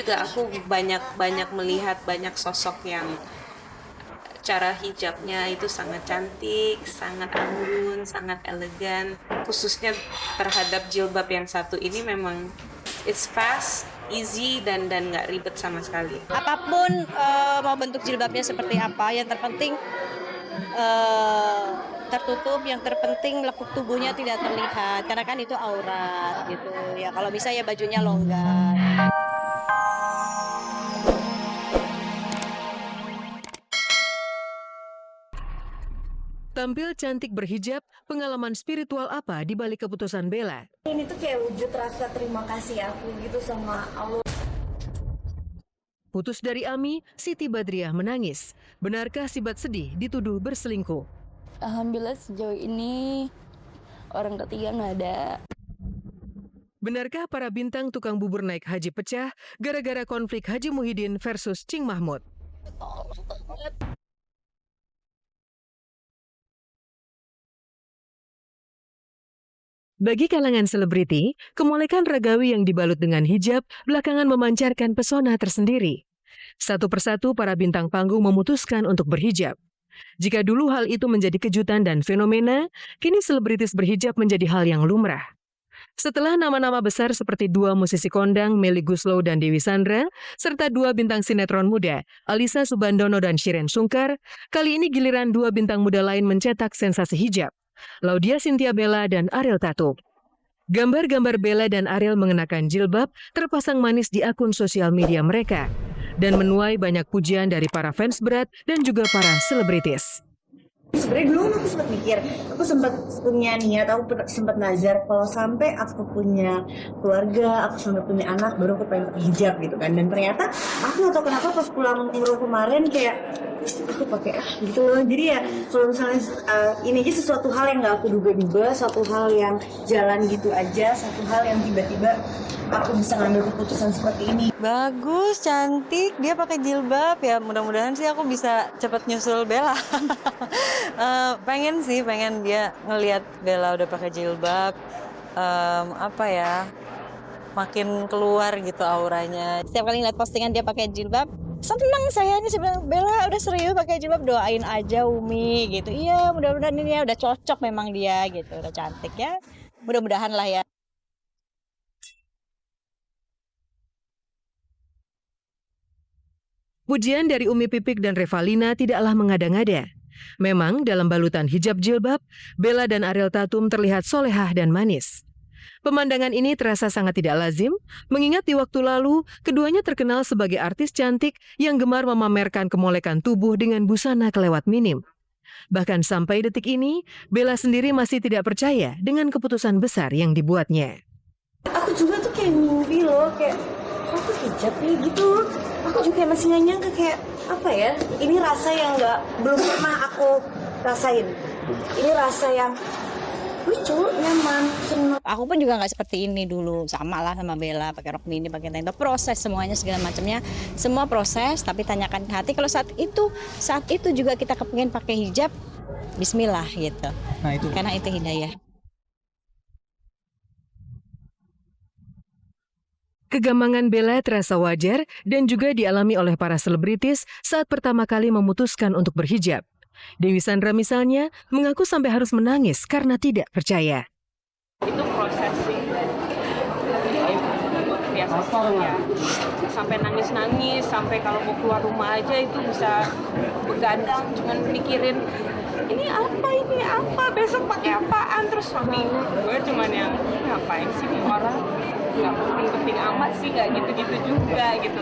juga aku banyak melihat banyak sosok yang cara hijabnya itu sangat cantik, sangat anggun, sangat elegan. Khususnya terhadap jilbab yang satu ini memang it's fast, easy dan nggak ribet sama sekali. Apapun mau bentuk jilbabnya seperti apa, yang terpenting eh, tertutup, yang terpenting lekuk tubuhnya tidak terlihat, karena kan itu aurat gitu ya. Kalau bisa ya bajunya longgar. Tampil cantik berhijab, pengalaman spiritual apa di balik keputusan Bella? Ini tuh kayak wujud rasa terima kasih aku gitu sama Allah. Putus dari Ami, Siti Badriah menangis. Benarkah Sibat sedih dituduh berselingkuh? Alhamdulillah sejauh ini orang ketiga nggak ada. Benarkah para bintang tukang bubur naik haji pecah gara-gara konflik Haji Muhyiddin versus Cing Mahmud? Bagi kalangan selebriti, kemolekan ragawi yang dibalut dengan hijab belakangan memancarkan pesona tersendiri. Satu persatu para bintang panggung memutuskan untuk berhijab. Jika dulu hal itu menjadi kejutan dan fenomena, kini selebritis berhijab menjadi hal yang lumrah. Setelah nama-nama besar seperti dua musisi kondang, Melly Goeslaw dan Dewi Sandra, serta dua bintang sinetron muda, Alisa Subandono dan Shireen Sungkar, kali ini giliran dua bintang muda lain mencetak sensasi hijab, Laudya Chintya Bella dan Ariel Tatum. Gambar-gambar Bella dan Ariel mengenakan jilbab terpasang manis di akun sosial media mereka dan menuai banyak pujian dari para fans berat dan juga para selebritis. Sebenarnya dulu aku sempat mikir, aku sempat punya niat, aku sempat nazar kalau sampai aku punya keluarga, aku sampai punya anak, baru aku pengen pakai hijab gitu kan. Dan ternyata aku nggak tahu kenapa pas pulang umroh kemarin kayak aku pakai gitu loh. Jadi ya kalau misalnya ini aja sesuatu hal yang nggak aku duga-duga, suatu hal yang jalan gitu aja, satu hal yang tiba-tiba aku bisa ngambil keputusan seperti ini. Bagus, cantik, dia pakai jilbab ya. Mudah-mudahan sih aku bisa cepat nyusul Bella. pengen dia ngelihat Bella udah pakai jilbab, apa ya, makin keluar gitu auranya. Setiap kali ngeliat postingan dia pakai jilbab, seneng saya nih. Saya bilang, Bella udah serius pakai jilbab, doain aja Umi gitu. Iya, mudah-mudahan ini ya udah cocok memang dia gitu, udah cantik ya. Mudah-mudahan lah ya. Pujian dari Umi Pipik dan Revalina tidaklah mengada-ngada. Memang dalam balutan hijab jilbab, Bella dan Ariel Tatum terlihat solehah dan manis. Pemandangan ini terasa sangat tidak lazim, mengingat di waktu lalu keduanya terkenal sebagai artis cantik yang gemar memamerkan kemolekan tubuh dengan busana kelewat minim. Bahkan sampai detik ini, Bella sendiri masih tidak percaya dengan keputusan besar yang dibuatnya. Aku juga tuh kayak mimpi loh, kayak aku hijab nih gitu. Aku juga masih nggak nyangka kayak apa ya, ini rasa yang belum pernah aku rasain. Ini rasa yang lucu, nyaman, seneng. Aku pun juga nggak seperti ini dulu, sama lah sama Bella, pakai rok mini, pakai tank top, proses semuanya segala macamnya, semua proses. Tapi tanyakan hati, kalau saat itu juga kita kepengen pakai hijab, Bismillah gitu. Nah itu. Karena itu hidayah. Kegamangan Bella terasa wajar dan juga dialami oleh para selebritis saat pertama kali memutuskan untuk berhijab. Dewi Sandra misalnya mengaku sampai harus menangis karena tidak percaya. Itu proses sih, biasa ya. Sampai nangis-nangis, sampai kalau mau keluar rumah aja itu bisa begadang, cuman mikirin ini apa, besok pakai apaan. Terus suami gue cuman yang ngapain sih nih orang, nggak penting-penting amat sih, nggak gitu-gitu juga gitu.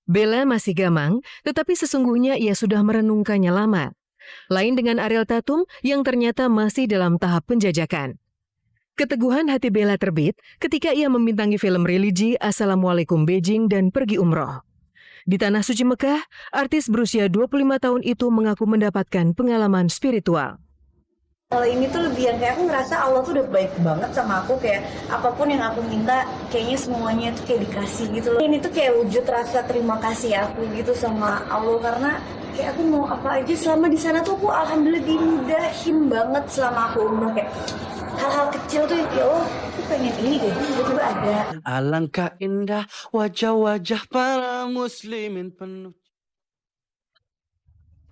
Bella masih gamang, tetapi sesungguhnya ia sudah merenungkannya lama. Lain dengan Ariel Tatum yang ternyata masih dalam tahap penjajakan. Keteguhan hati Bella terbit ketika ia membintangi film religi Assalamualaikum Beijing dan pergi umroh. Di Tanah Suci Mekah, artis berusia 25 tahun itu mengaku mendapatkan pengalaman spiritual. Kalau ini tuh lebih yang kayak aku ngerasa Allah tuh udah baik banget sama aku, kayak apapun yang aku minta kayaknya semuanya tuh kayak dikasih gitu loh. Ini tuh kayak wujud rasa terima kasih aku gitu sama Allah, karena kayak aku mau apa aja selama di sana tuh aku alhamdulillah dimudahin banget selama aku umroh, kayak hal-hal kecil tuh ya Allah aku pengen ini deh, tiba-tiba ada. Alangkah indah wajah-wajah para muslimin penuh.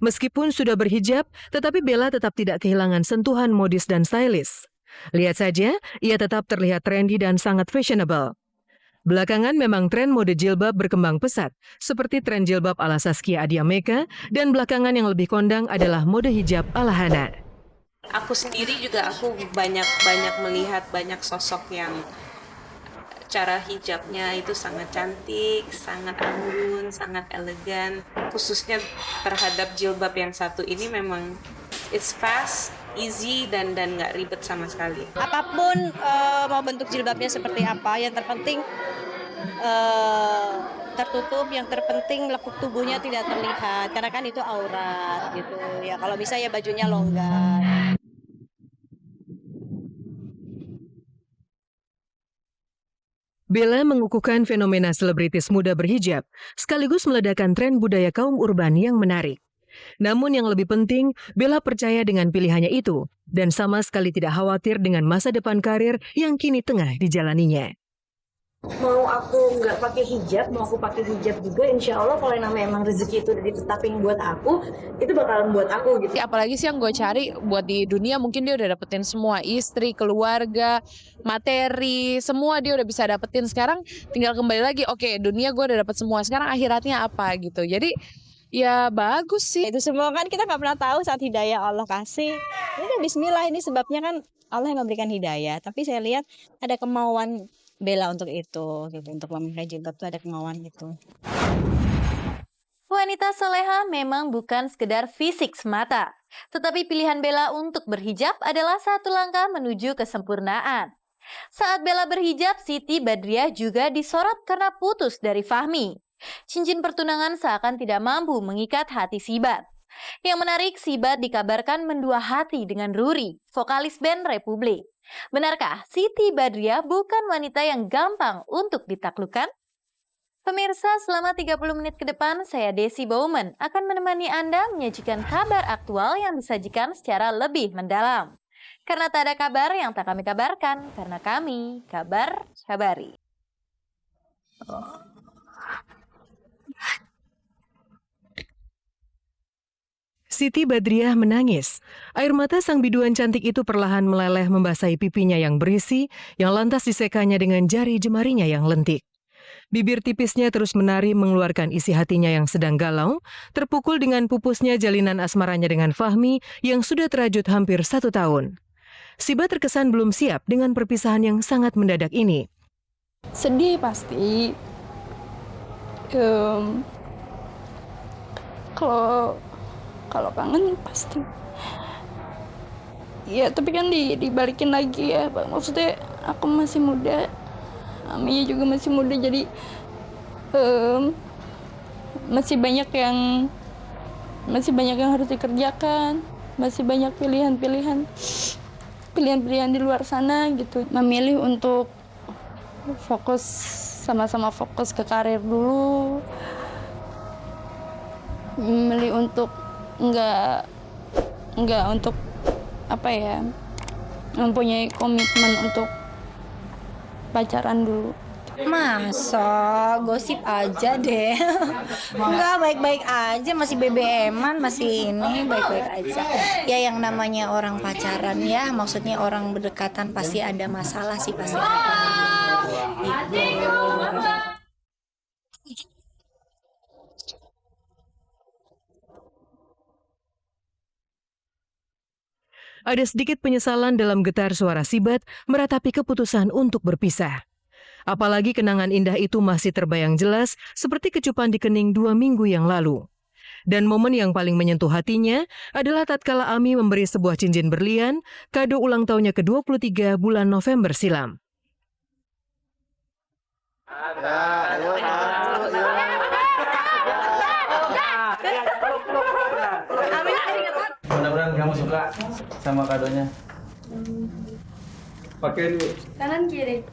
Meskipun sudah berhijab, tetapi Bella tetap tidak kehilangan sentuhan modis dan stylish. Lihat saja, ia tetap terlihat trendy dan sangat fashionable. Belakangan memang tren mode jilbab berkembang pesat, seperti tren jilbab ala Saskia Adia Meka, dan belakangan yang lebih kondang adalah mode hijab ala Hana. Aku sendiri juga banyak melihat banyak sosok yang cara hijabnya itu sangat cantik, sangat anggun, sangat elegan. Khususnya terhadap jilbab yang satu ini memang it's fast, easy, dan nggak ribet sama sekali. Apapun mau bentuk jilbabnya seperti apa, yang terpenting tertutup, yang terpenting lekuk tubuhnya tidak terlihat, karena kan itu aurat gitu. Ya kalau bisa ya bajunya longgar. Bella mengukuhkan fenomena selebritis muda berhijab, sekaligus meledakkan tren budaya kaum urban yang menarik. Namun yang lebih penting, Bella percaya dengan pilihannya itu, dan sama sekali tidak khawatir dengan masa depan karir yang kini tengah dijalaninya. Mau aku nggak pakai hijab, mau aku pakai hijab juga, insya Allah kalau yang namanya emang rezeki itu udah ditetapin buat aku, itu bakalan buat aku gitu. Apalagi sih yang gue cari buat di dunia, mungkin dia udah dapetin semua, istri, keluarga, materi, semua dia udah bisa dapetin. Sekarang tinggal kembali lagi, oke, dunia gue udah dapet semua, sekarang akhiratnya apa gitu. Jadi ya bagus sih. Itu semua kan kita nggak pernah tahu saat hidayah Allah kasih. Ini kan bismillah, ini sebabnya kan Allah yang memberikan hidayah. Tapi saya lihat ada kemauan Bella untuk itu, gitu. Untuk memakai jilbab itu ada kemauan gitu. Wanita soleha memang bukan sekedar fisik semata, tetapi pilihan Bella untuk berhijab adalah satu langkah menuju kesempurnaan. Saat Bella berhijab, Siti Badriah juga disorot karena putus dari Fahmi. Cincin pertunangan seakan tidak mampu mengikat hati Sibat. Yang menarik, Sibat dikabarkan mendua hati dengan Ruri, vokalis band Republik. Benarkah Siti Badriah bukan wanita yang gampang untuk ditaklukkan? Pemirsa, selama 30 menit ke depan, saya Desi Bowman akan menemani Anda menyajikan kabar aktual yang disajikan secara lebih mendalam. Karena tak ada kabar yang tak kami kabarkan, karena kami kabar kabari. Siti Badriah menangis. Air mata sang biduan cantik itu perlahan meleleh membasahi pipinya yang berisi, yang lantas disekanya dengan jari jemarinya yang lentik. Bibir tipisnya terus menari mengeluarkan isi hatinya yang sedang galau, terpukul dengan pupusnya jalinan asmaranya dengan Fahmi yang sudah terajut hampir 1 tahun. Sibat terkesan belum siap dengan perpisahan yang sangat mendadak ini. Sedih pasti. Kalau kangen pasti. Ya tapi kan dibalikin lagi ya, maksudnya aku masih muda, Ami juga masih muda, jadi masih banyak yang harus dikerjakan, masih banyak pilihan di luar sana gitu. Memilih untuk sama-sama fokus ke karir dulu, memilih untuk nggak untuk mempunyai komitmen untuk pacaran dulu. Masa gosip aja deh. Enggak, baik-baik aja, masih BBM-an, masih ini baik-baik aja. Ya yang namanya orang pacaran ya, maksudnya orang berdekatan pasti ada masalah sih, pasti ada. Gitu. Ada sedikit penyesalan dalam getar suara Sibat meratapi keputusan untuk berpisah. Apalagi kenangan indah itu masih terbayang jelas seperti kecupan di kening 2 minggu yang lalu. Dan momen yang paling menyentuh hatinya adalah tatkala Ami memberi sebuah cincin berlian, kado ulang tahunnya ke-23 bulan November silam. Mudah-mudahan kamu suka sama kadonya? Pakai dulu. Kanan kiri.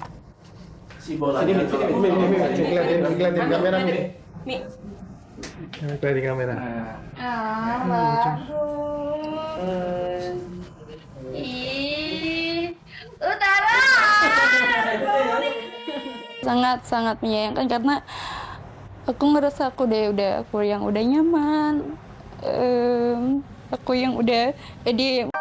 Si bola. Sini, ngeliatin kamera, Mi. Mi. Ngeliatin kamera. Bagus. Ih, Utara. Sangat menyayangkan karena aku ngerasa aku udah nyaman. Aku yang udah dia